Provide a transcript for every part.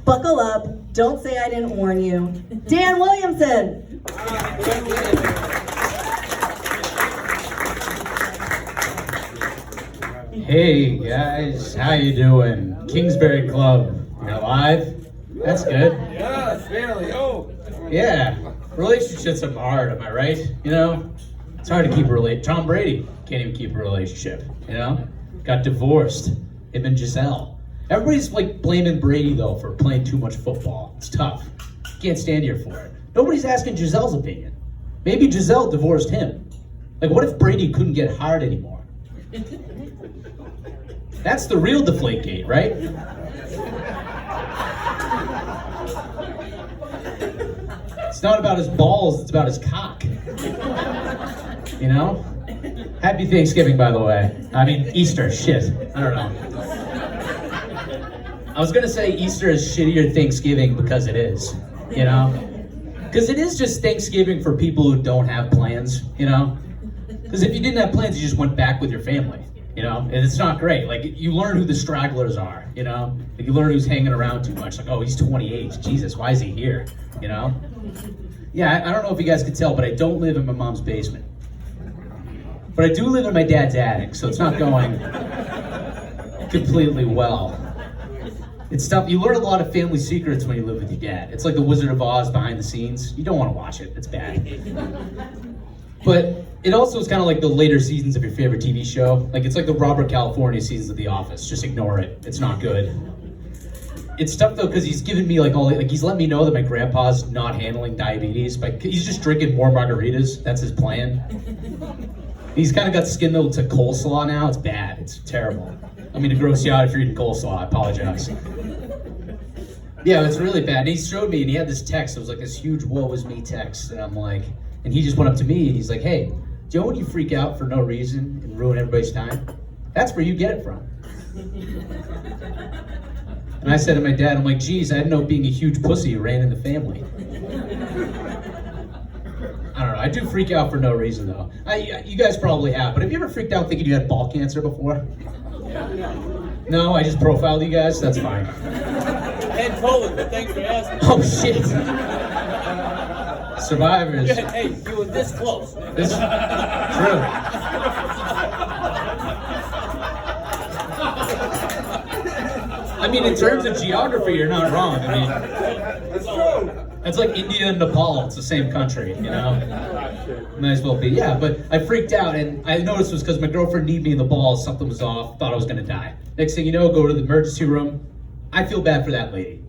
Buckle up. Don't say I didn't warn you. Dan Williamson. Hey guys, how you doing? Kingsbury Club, you're live? That's good. Yeah, fairly. Oh. Yeah, relationships are hard, am I right? You know, it's hard to keep a relationship. Tom Brady can't even keep a relationship, you know? Got divorced, him and Giselle. Everybody's like blaming Brady though for playing too much football. It's tough. Can't stand here for it. Nobody's asking Giselle's opinion. Maybe Giselle divorced him. Like what if Brady couldn't get hard anymore? That's the real Deflategate, right? It's not about his balls, it's about his cock. You know? Happy Thanksgiving, by the way. I mean, Easter, shit. I don't know. I was gonna say Easter is shittier than Thanksgiving because it is, you know? Because it is just Thanksgiving for people who don't have plans, you know? Because if you didn't have plans, you just went back with your family. You know, and it's not great. Like, you learn who the stragglers are, you know? Like, you learn who's hanging around too much. Like, oh, he's 28. Jesus, why is he here? You know? Yeah, I don't know if you guys could tell, but I don't live in my mom's basement. But I do live in my dad's attic, so it's not going completely well. It's tough. You learn a lot of family secrets when you live with your dad. It's like the Wizard of Oz behind the scenes. You don't want to watch it. It's bad. But it also is kind of like the later seasons of your favorite TV show. Like, it's like the Robert California seasons of The Office. Just ignore it. It's not good. It's tough though, because he's given me he's let me know that my grandpa's not handling diabetes, but he's just drinking more margaritas. That's his plan. He's kind of got skin though to coleslaw now. It's bad. It's terrible. I mean, to gross you out if you're eating coleslaw. I apologize. Yeah, it's really bad. And he showed me, and he had this text. It was like this huge "woe is me" text, and I'm like. And he just went up to me and he's like, hey, do you know when you freak out for no reason and ruin everybody's time? That's where you get it from. And I said to my dad, I'm like, geez, I didn't know being a huge pussy ran in the family. I don't know, I do freak out for no reason though. You guys probably have, but have you ever freaked out thinking you had ball cancer before? No, I just profiled you guys, that's fine. And COVID, but thanks for asking. Oh shit. Survivors. Hey, you were this close. This true. I mean, in terms of geography, you're not wrong. I mean, That's true. it's like India and Nepal. It's the same country, you know? Might as well be. Yeah, but I freaked out, and I noticed it was because my girlfriend kneed me in the balls. Something was off. Thought I was going to die. Next thing you know, go to the emergency room. I feel bad for that lady.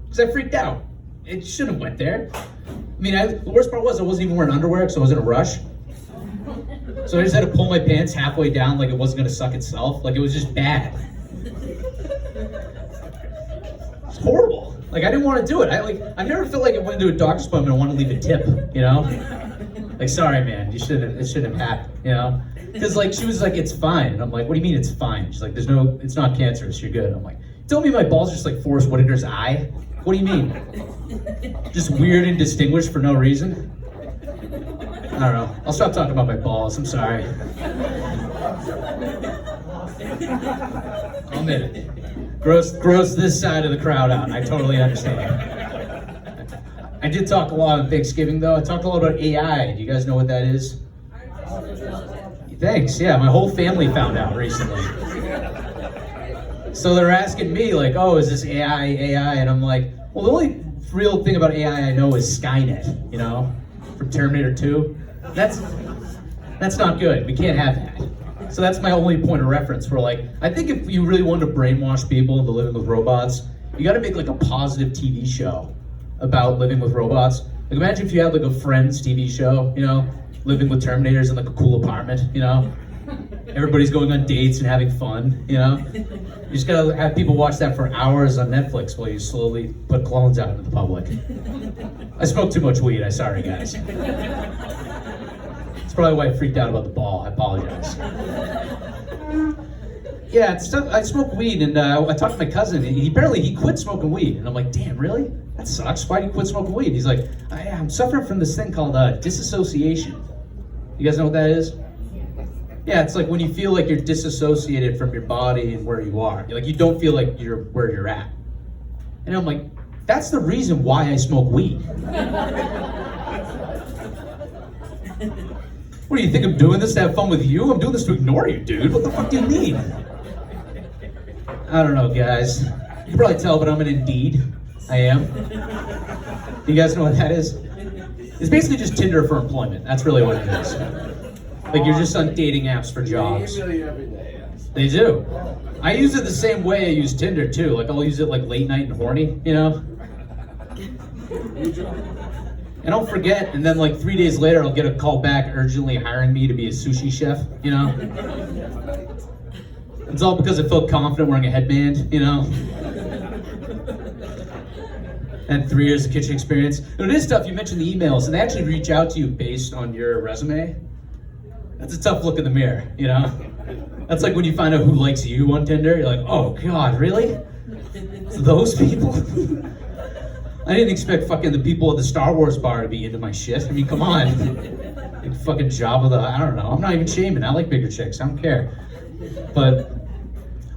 Because I freaked out. It shouldn't have went there. I mean, the worst part was I wasn't even wearing underwear because I was in a rush. So I just had to pull my pants halfway down like it wasn't going to suck itself. Like, it was just bad. It's horrible. Like, I didn't want to do it. I never felt like I went to a doctor's appointment and wanted to leave a tip, you know? Like, sorry, man, it shouldn't have happened, you know? Because, like, she was like, it's fine. And I'm like, what do you mean it's fine? She's like, it's not cancerous, you're good. I'm like, tell me my balls are just like Forrest Whitaker's eye? What do you mean? Just weird and distinguished for no reason? I don't know. I'll stop talking about my balls. I'm sorry. I'll admit it. Gross this side of the crowd out. I totally understand. I did talk a lot on Thanksgiving, though. I talked a lot about AI. Do you guys know what that is? Thanks. Yeah, my whole family found out recently. So they're asking me, like, oh, is this AI? And I'm like, well, the only real thing about AI I know is Skynet, you know, from Terminator 2. That's not good. We can't have that. So that's my only point of reference for, like, I think if you really wanted to brainwash people into living with robots, you got to make, like, a positive TV show about living with robots. Like, imagine if you had, like, a Friends TV show, you know, living with Terminators in, like, a cool apartment, you know. Everybody's going on dates and having fun, you know? You just gotta have people watch that for hours on Netflix while you slowly put clones out into the public. I smoked too much weed, I'm sorry guys. That's probably why I freaked out about the ball, I apologize. Yeah, it's tough. I smoke weed and I talked to my cousin and he quit smoking weed. And I'm like, damn, really? That sucks, why do you quit smoking weed? He's like, I'm suffering from this thing called disassociation. You guys know what that is? Yeah, it's like when you feel like you're disassociated from your body and where you are. Like, you don't feel like you're where you're at. And I'm like, That's the reason why I smoke weed. What do you think I'm doing this to have fun with you? I'm doing this to ignore you, dude. What the fuck do you mean? I don't know, guys. You can probably tell, but I'm an Indeed. I am. You guys know what that is? It's basically just Tinder for employment. That's really what it is. Like you're just on dating apps for jobs. They email you every day. They do. I use it the same way I use Tinder too. Like I'll use it like late night and horny, you know? And I'll forget, and then like 3 days later I'll get a call back urgently hiring me to be a sushi chef, you know? It's all because I felt confident wearing a headband, you know? And 3 years of kitchen experience. And it is tough, you mentioned the emails, and they actually reach out to you based on your resume. That's a tough look in the mirror, you know? That's like when you find out who likes you on Tinder, you're like, oh God, really? It's those people? I didn't expect fucking the people at the Star Wars bar to be into my shit. I mean, come on. Like fucking Jabba the, I don't know. I'm not even shaming. I like bigger chicks. I don't care. But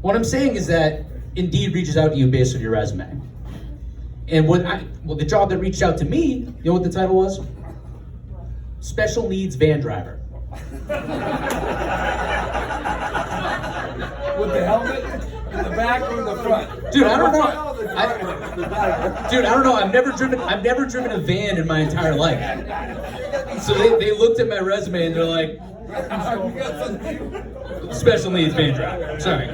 what I'm saying is that Indeed reaches out to you based on your resume. And the job that reached out to me, you know what the title was? Special needs van driver. With the helmet in the back or in the front? Dude, I don't know. Dude, I don't know. I've never driven a van in my entire life. So they looked at my resume and they're like, special needs van driver. Sorry.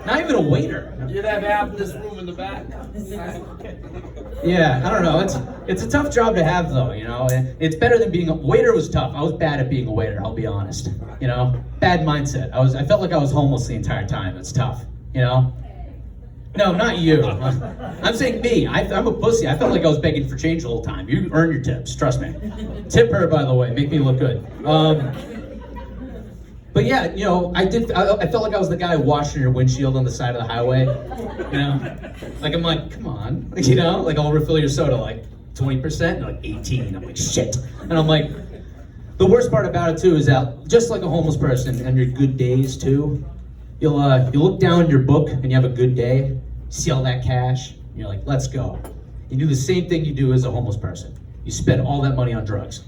Not even a waiter. You'd have half this room in the back. Yeah, I don't know. It's a tough job to have though, you know. It's better than being a waiter. Was tough. I was bad at being a waiter, I'll be honest. You know, bad mindset. I felt like I was homeless the entire time. It's tough, you know. No, not you. I'm saying me. I'm a pussy. I felt like I was begging for change the whole time. You earn your tips, trust me. Tip her, by the way. Make me look good. But yeah, you know, I felt like I was the guy washing your windshield on the side of the highway. You know, like I'm like, come on, you know, like I'll refill your soda like 20%, and like 18. I'm like, shit, and I'm like, the worst part about it too is that just like a homeless person and your good days too, you'll look down your book and you have a good day, see all that cash, and you're like, let's go. You do the same thing you do as a homeless person. You spend all that money on drugs.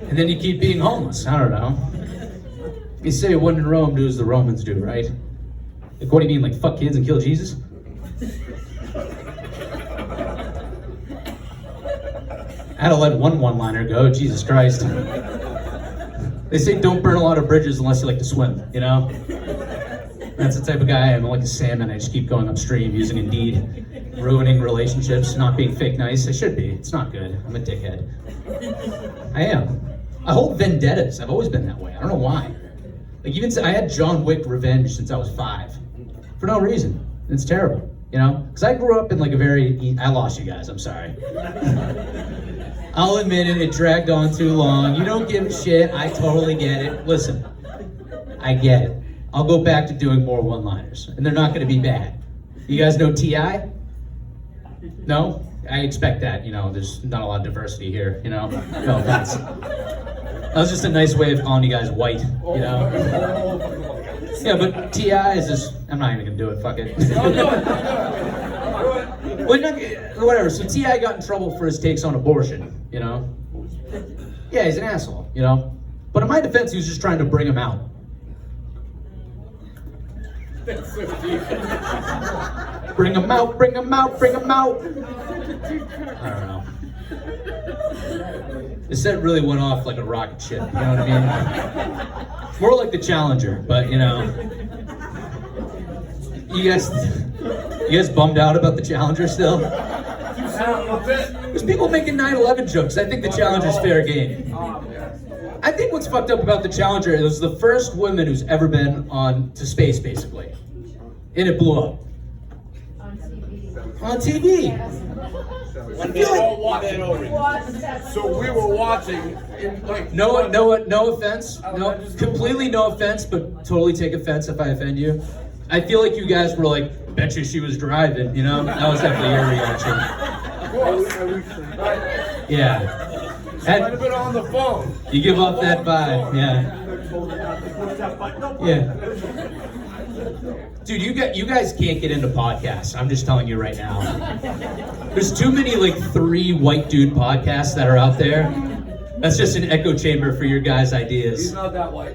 And then you keep being homeless. I don't know. You say when in Rome, do as the Romans do, right? Like, what do you mean, like fuck kids and kill Jesus? I had to let one-liner go, Jesus Christ. They say don't burn a lot of bridges unless you like to swim, you know? That's the type of guy I am. I'm like a salmon. I just keep going upstream using Indeed. Ruining relationships, not being fake nice. I should be. It's not good. I'm a dickhead. I am. I hold vendettas. I've always been that way. I don't know why. Like even I had John Wick revenge since I was 5. For no reason. It's terrible, you know? Because I grew up in like a very... I lost you guys. I'm sorry. I'll admit it. It dragged on too long. You don't give a shit. I totally get it. Listen. I get it. I'll go back to doing more one-liners. And they're not going to be bad. You guys know T.I.? No? I expect that, you know, there's not a lot of diversity here, you know? No offense. That was just a nice way of calling you guys white, you know? Yeah, but T.I. is just, I'm not even gonna do it, fuck it. Well, whatever, so T.I. got in trouble for his takes on abortion, you know? Yeah, he's an asshole, you know? But in my defense, he was just trying to bring him out. Bring them out, bring them out, bring them out. I don't know. The set really went off like a rocket ship, you know what I mean? More like the Challenger, but you know. You guys bummed out about the Challenger still? There's people making 9/11 jokes. I think the Challenger's fair game. I think what's fucked up about the Challenger is it was the first woman who's ever been to space, basically. And it blew up. On TV. When they all watched it over. So we were watching. No offense. No, completely no offense, but totally take offense if I offend you. I feel like you guys were like, bet you she was driving, you know? That was definitely your reaction. Yeah. Might have been on the phone. You give off that vibe, yeah. Yeah. Dude, you guys can't get into podcasts. I'm just telling you right now. There's too many like 3 white dude podcasts that are out there. That's just an echo chamber for your guys' ideas. He's not that white.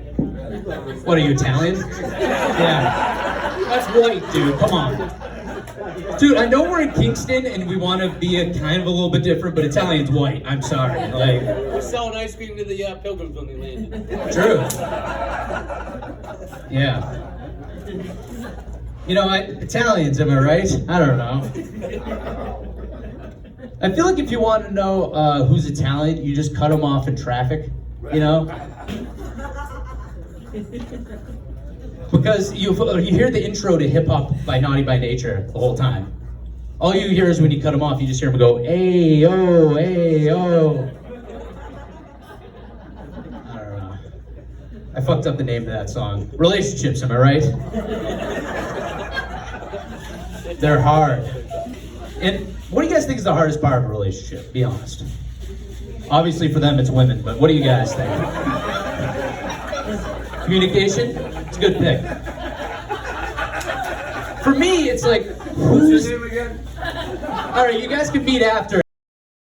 What are you, Italian? Yeah. That's white, dude. Come on. Dude, I know we're in Kingston and we want to be a kind of a little bit different, but Italian's white. I'm sorry. Like, We're selling ice cream to the pilgrims when they landed. true. Yeah. You know, Italians, am I right? I don't know. I feel like if you want to know who's Italian, you just cut them off in traffic, you know? Because you hear the intro to Hip Hop by Naughty by Nature the whole time. All you hear is when you cut them off, you just hear them go, hey, oh, hey, oh. I don't know. I fucked up the name of that song. Relationships, am I right? They're hard. And what do you guys think is the hardest part of a relationship? Be honest. Obviously for them it's women, but what do you guys think? Communication? It's a good pick. For me, it's like, What's his name again? All right, you guys can meet after